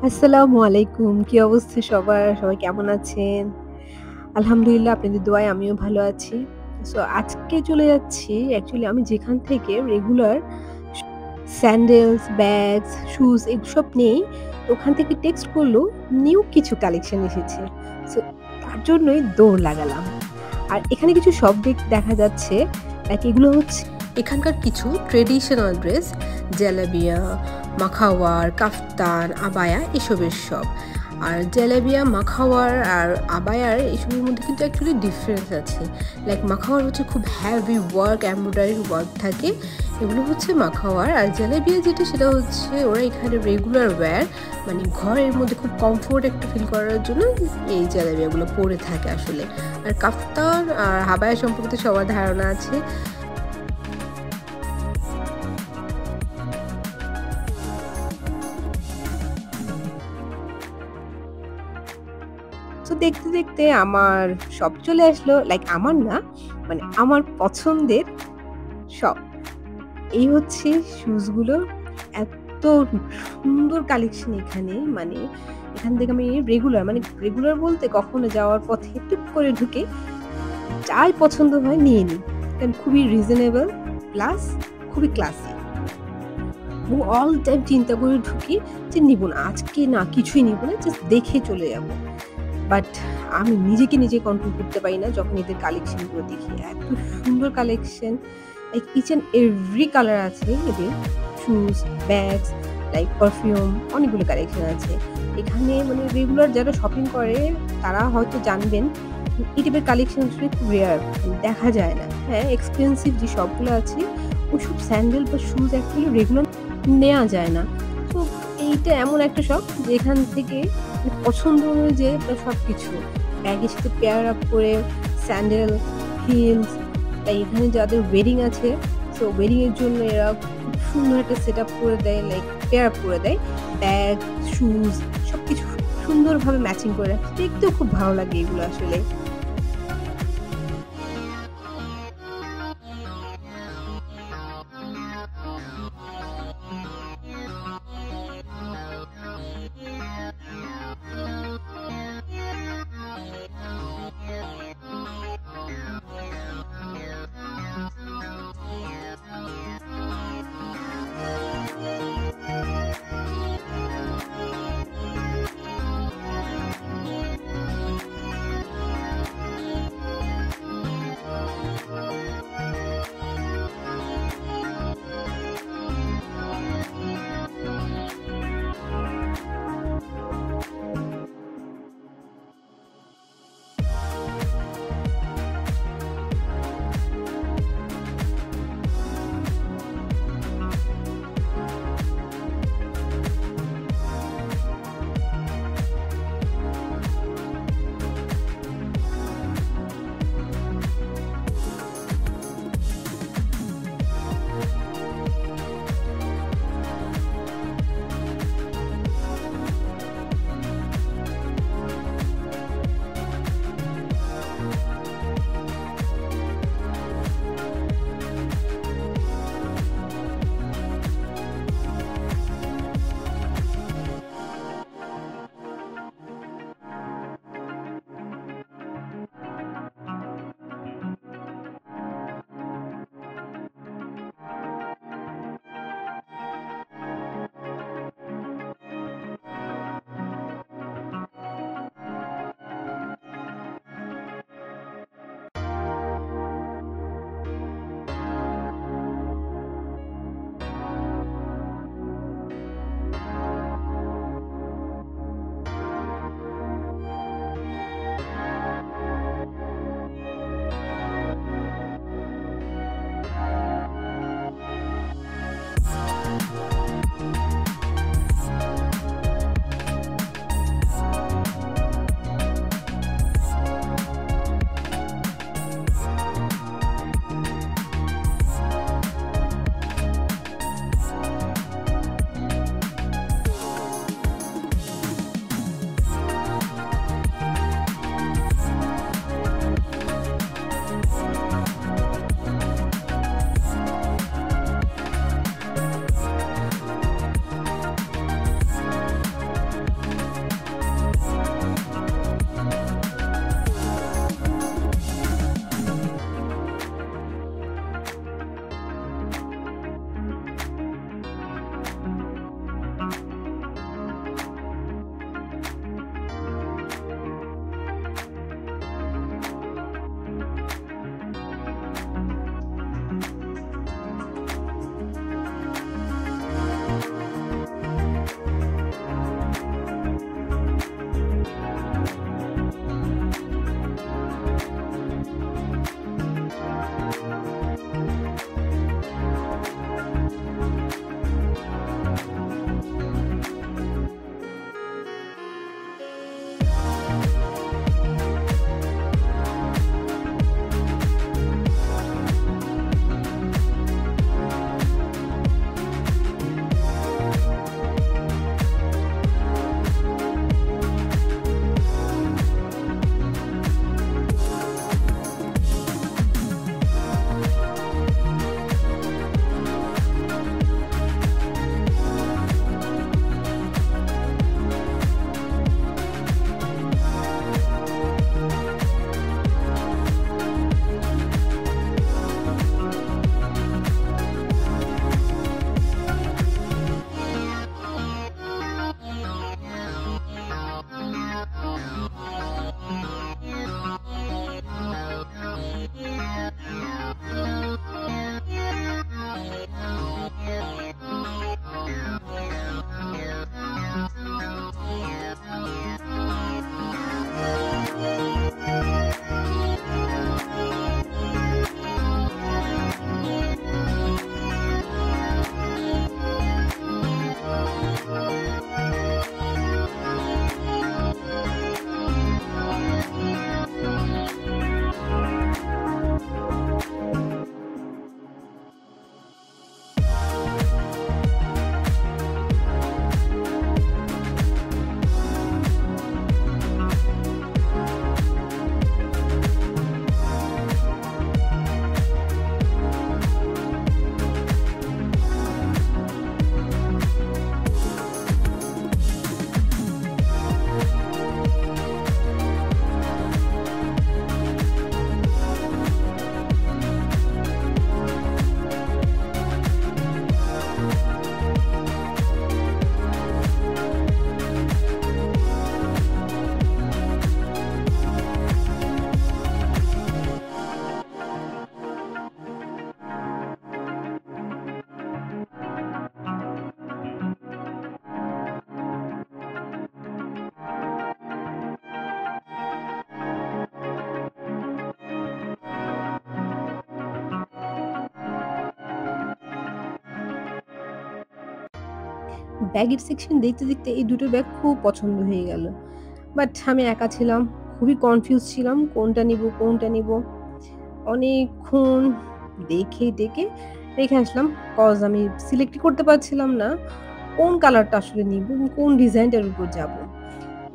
আসসালামু আলাইকুম। কি অবস্থা সবার? সবাই কেমন আছেন? আলহামদুলিল্লাহ আপনাদের দোয়ায় আমিও ভালো আছি। সো আজকে চলে যাচ্ছি অ্যাকচুয়ালি আমি যেখান থেকে রেগুলার স স্যান্ডেলস, ব্যাগস, শুজ এসব নেই। তো ওখান থেকে টেক্সট করলো নিউ কিছু কালেকশন এসেছে। সো তার জন্যই দৌড় লাগালাম। আর এখানে কিছু শপ দেখা যাচ্ছে। লাইক এগুলো হচ্ছে এখানকার কিছু ট্রেডিশনাল ড্রেস, জালাবিয়া, মাখাওয়ার, কাফতান, আবায়া এসবের শপ। আর জালাবিয়া, মাখাওয়ার আর আবায়ার এসবের মধ্যে কিন্তু অ্যাকচুয়ালি ডিফারেন্স আছে। লাইক মাখাওয়ার হচ্ছে খুব হ্যাভি ওয়ার্ক, এমব্রয়ডারি ওয়ার্ক থাকে। এগুলো হচ্ছে মাখাওয়ার। আর জালাবিয়া যেটা সেটা হচ্ছে ওরা এখানে রেগুলার ওয়্যার, মানে ঘরের মধ্যে খুব কমফোর্ট একটা ফিল করার জন্য এই জালাবিয়াগুলো পরে থাকে আসলে। আর কাফতান আর আবায়া সম্পর্কে তো সবার ধারণা আছে। তো দেখতে, দেখতে আমার শপ চলে আসলো। লাইক আমার না, মানে আমার পছন্দের শপ। এই হচ্ছে শুজগুলো। এত সুন্দর কালেকশন এখানে। মানে এখান থেকে আমি রেগুলার বলতে কখনো যাওয়ার পথে টুক করে ঢুকে যাই পছন্দ হয় নিয়ে নিই। কারণ খুবই রিজনেবল প্লাস খুবই ক্লাসি। এবং অল টাইম চিন্তা করে ঢুকি যে নিব না। আজকে না কিছুই নিব না। জাস্ট দেখে চলে যাব। বাট আমি নিজে কন্ট্রোল করতে পারি না যখন এদের কালেকশন গুলো দেখি। এত সুন্দর collection, like each and every colour আছে এদের। শুজ, ব্যাগস, লাইক পারফিউম অনেকগুলো কালেকশন আছে। এখানে মানে রেগুলার যারা শপিং করে তারা হয়তো জানবেন এই টাইপের কালেকশন আসলে খুব রেয়ার, দেখা যায় না। হ্যাঁ, এক্সপেন্সিভ যে শপগুলো আছে ওইসব স্যান্ডেল বা শুজ অ্যাকচুয়ালি রেগুলার নেয়া যায় না। তো এইটা এমন একটা শপ যেখান থেকে পছন্দ অনুযায়ী আপনার সবকিছু ব্যাগের সাথে পেয়ার আপ করে স্যান্ডেল, হিলস, তাই এখানে যাদের ওয়েডিং আছে, সো ওয়েডিং এর জন্য এরা খুব সুন্দর একটা সেটআপ করে দেয়, লাইক পেয়ার আপ করে দেয়। ব্যাগ, শুজ সবকিছু সুন্দরভাবে ম্যাচিং করে রাখে। দেখতেও খুব ভালো লাগে এগুলো আসলে। ব্যাগের সেকশন দেখতে, দেখতে এই দুটো ব্যাগ খুব পছন্দ হয়ে গেল। বাট আমি একা ছিলাম। খুবই কনফিউজ ছিলাম কোনটা নিবো, কোনটা নিবো। অনেকক্ষণ দেখে রেখে আসলাম। কজ আমি সিলেক্টই করতে পারছিলাম না কোন কালারটা আসলে নিবো এবং কোন ডিজাইনটার উপর যাবো।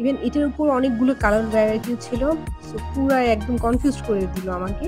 ইভেন এটার উপর অনেকগুলো কালার ভ্যারাইটিও ছিল। সো পুরা একদম কনফিউজড করে দিল আমাকে।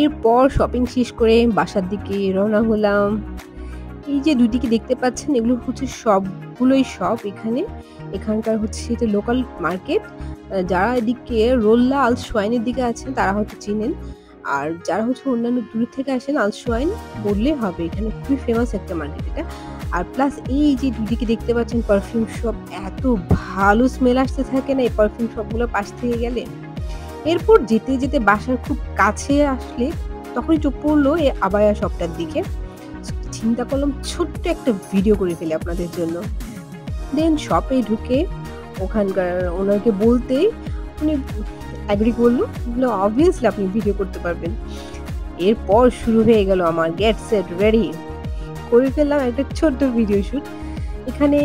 এরপর শপিং শেষ করে বাসার দিকে রওনা হলাম। এই যে ২ দিকে দেখতে পাচ্ছেন এগুলো হচ্ছে সবগুলোই শপ এখানে। এখানকার হচ্ছে এটা লোকাল মার্কেট। যারা এদিকে রোল্লা আলসোয়াইনের দিকে আছেন তারা হয়তো চিনেন। আর যারা হচ্ছে অন্যান্য দূর থেকে আসেন আলসোয়াইন বললেই হবে। এখানে খুবই ফেমাস একটা মার্কেট এটা। আর প্লাস এই যে ২ দিকে দেখতে পাচ্ছেন পারফিউম শপ, এত ভালো স্মেল আসতে থাকে না এই পারফিউম শপগুলোর পাশ থেকে গেলে। এরপর যেতে বাসার খুব কাছে আসলে তখনই চোখ পড়লো এই আবায়া শপটার দিকে। চিন্তা করলাম ছোট্ট একটা ভিডিও করে ফেলি আপনাদের জন্য। দেন শপে ঢুকে ওখানকার ওনাকে বলতেই উনি এগ্রি করলো, বললো অবভিয়াসলি আপনি ভিডিও করতে পারবেন। এরপর শুরু হয়ে গেল আমার গেট সেট রেডি। করে ফেললাম একটা ছোট্ট ভিডিও শুট। এখানে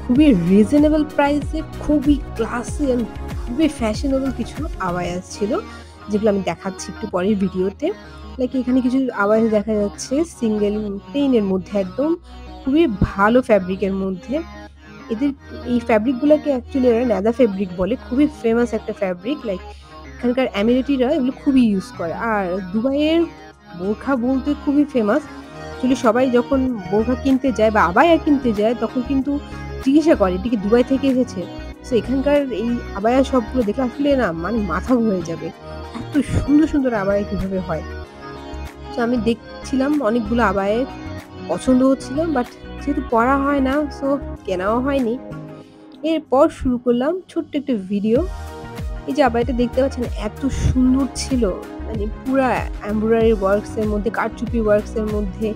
খুবই রিজনেবল প্রাইসে খুবই ক্লাসি অ্যান্ড খুবই ফ্যাশনেবল কিছু আবায়াস ছিল, যেগুলো আমি দেখাচ্ছি একটু পরের ভিডিওতে। লাইক এখানে কিছু আবায়াস দেখা যাচ্ছে সিঙ্গেল প্লেনের মধ্যে, একদম খুবই ভালো ফ্যাব্রিকের মধ্যে। এদের এই ফ্যাব্রিকগুলোকে অ্যাকচুয়ালি এরা ন্যাদা ফ্যাব্রিক বলে, খুবই ফেমাস একটা ফ্যাব্রিক। লাইক এখানকার এমিরেটিরা এগুলো খুবই ইউজ করে। আর দুবাইয়ের বোরখা বলতে খুবই ফেমাস। অ্যাকচুয়ালি সবাই যখন বোরখা কিনতে যায় বা আবায়া কিনতে যায় তখন কিন্তু জিজ্ঞাসা করে এটা কি দুবাই থেকে এসেছে। সো এখানকার এই আবায়া শপগুলো দেখলে আসলে না মানে মাথা ঘুরে যাবে, এত সুন্দর আবায়া কিভাবে হয়। তো আমি দেখছিলাম অনেকগুলো আবায়া পছন্দ হচ্ছিল, বাট যেহেতু পরা হয় না সো কেনাও হয়নি। এরপর শুরু করলাম ছোট্ট একটা ভিডিও। এই যে আবায়াটা দেখতে পাচ্ছেন এত সুন্দর ছিল, মানে পুরা এমব্রয়ডারি ওয়ার্কস এর মধ্যে, কারচুপি ওয়ার্কস এর মধ্যে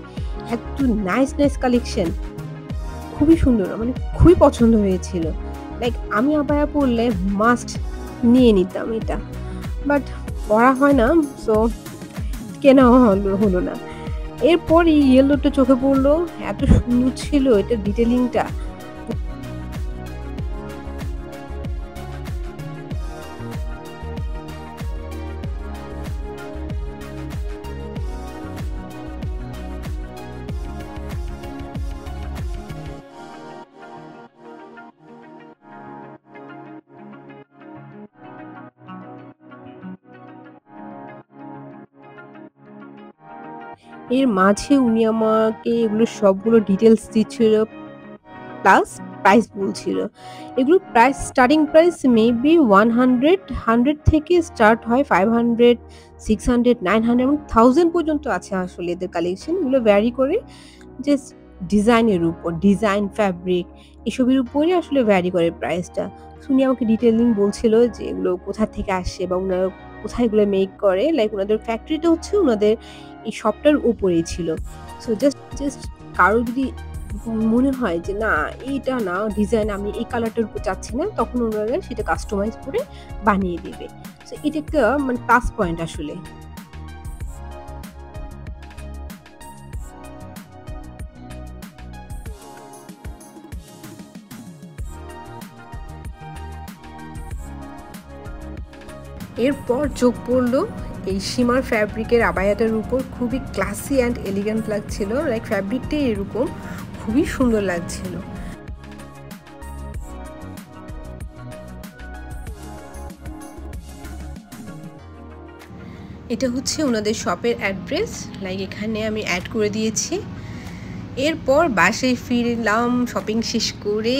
এত নাইস কালেকশন, খুবই সুন্দর, মানে খুবই পছন্দ হয়েছিল। লাইক আমি আবায়া পরলে মাস্ট নিয়ে নিতাম এটা, বাট পরা হয় না সো কেনা হলো না। এরপর এই ইয়েলোটা চোখে পড়লো, এত সুন্দর ছিল এটার ডিটেলিংটা। এর মাঝে উনি আমাকে এগুলো সবগুলো ডিটেলস দিচ্ছিল, প্লাস প্রাইস বলছিল। এগুলো প্রাইস স্টার্টিং প্রাইস মেবি 100 থেকে স্টার্ট হয়, 500, 600, 900 এবং 1000 পর্যন্ত আছে আসলে এদের কালেকশন। এগুলো ভ্যারি করে জাস্ট ডিজাইনের উপর, ডিজাইন, ফ্যাব্রিক এসবের উপরই আসলে ভ্যারি করে প্রাইসটা। উনি আমাকে ডিটেইলিং বলছিল যে এগুলো কোথা থেকে আসে বা ওনারা কোথায় এগুলো মেক করে। লাইক ওনাদের ফ্যাক্টরিটা হচ্ছে ওনাদের এই শপটার উপরেই ছিল। সো জাস্ট কারো যদি মনে হয় যে না এইটা না ডিজাইন আমি এই কালারটার উপর চাচ্ছি না, তখন ওনারা সেটা কাস্টমাইজ করে বানিয়ে দেবে। সো এটা একটা মানে প্লাস পয়েন্ট আসলে। এরপর চোখ পড়লো এই সীমার ফ্যাব্রিকের আবায়াটার উপর, খুবই ক্লাসি অ্যান্ড এলিগেন্ট লাগছিল। লাইক ফ্যাব্রিকটাই এরকম খুবই সুন্দর লাগছিল। এটা হচ্ছে ওনাদের শপের অ্যাড্রেস, লাইক এখানে আমি অ্যাড করে দিয়েছি। এরপর বাসায় ফিরলাম শপিং শেষ করে।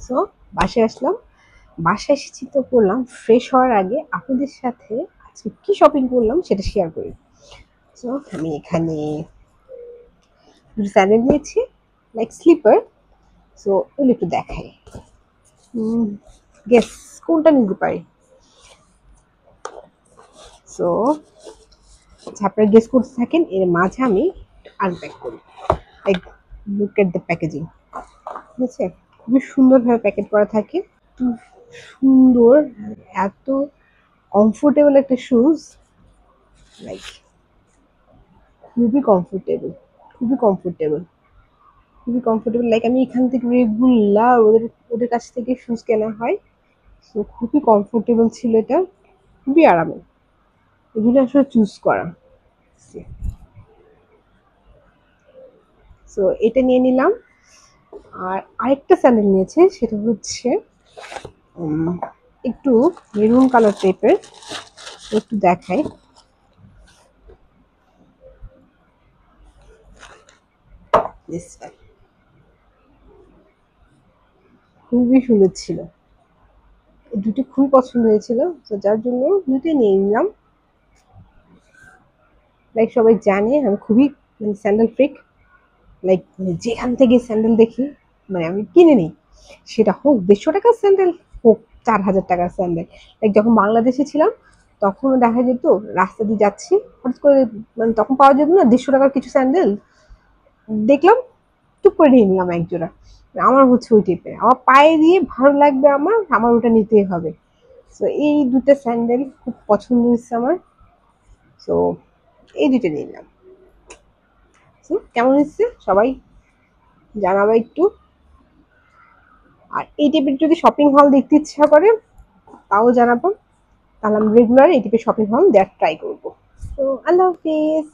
সো বাসায় আসলাম, বাসায় এসে চিন্তা করলাম ফ্রেশ হওয়ার আগে আপনাদের সাথে আজকে কি শপিং করলাম সেটা শেয়ার করি। সো আমি এখানে দুটো স্যান্ডেল নিয়েছি, লাইক স্লিপার। সো এগুলো একটু দেখাই, গেস কোনটা নিতে পারি। সো আপনারা গেস করতে থাকেন, এর মাঝে আমি আনপ্যাক করি। Like look at the packaging, ঠিক আছে? খুবই সুন্দরভাবে প্যাকেট করা থাকে, খুব সুন্দর, এত কমফোর্টেবল একটা শুজ, লাইক খুবই কমফোর্টেবল, খুবই কমফোর্টেবল, খুবই কমফোর্টেবল। লাইক আমি এখান থেকে রেগুলার ওদের ওদের কাছ থেকে শুজ কেনা হয়। সো খুবই কমফোর্টেবল ছিল এটা, খুবই আরামের, এগুলো আসলে চুজ করা। সো এটা নিয়ে নিলাম। আর আরেকটা স্যান্ডেল নিয়েছে, সেটা হচ্ছে একটু মেরুন কালার টাইপের, একটু দেখাই। খুবই সুন্দর ছিল, দুটি খুবই পছন্দ হয়েছিল, তো যার জন্য দুটোই নিয়ে নিলাম। লাইক সবাই জানে আমি খুবই স্যান্ডেল ফ্রিক, লাইক যেখান থেকে স্যান্ডেল দেখি আমি কিনে নিই, সেটা হোক 150 টাকার স্যান্ডেল, হোক 4000 টাকার স্যান্ডেল। লাইক যখন বাংলাদেশে ছিলাম তখনও দেখা যেত রাস্তা দিয়ে যাচ্ছি, হঠাৎ করে তখন পাওয়া যেত না 150 টাকার কিছু স্যান্ডেল, দেখলাম টুক করে নিয়ে নিলাম এক জোড়া। আমার হচ্ছে ওই টাইপের, আমার পায়ে দিয়ে ভালো লাগবে, আমার আমার ওটা নিতেই হবে। সো এই দুটো স্যান্ডেল খুব পছন্দ হয়েছে আমার, সো এই দুটো নিয়ে নিলাম। সো কেমন হচ্ছে সবাই জানাবা একটু। আর এই টাইপের যদি শপিং হল দেখতে ইচ্ছা করে তাও জানাবো, তাহলে আমি রেগুলার এই টাইপের শপিং হল দেখার ট্রাই করবো। তো আল্লাহ হাফিজ।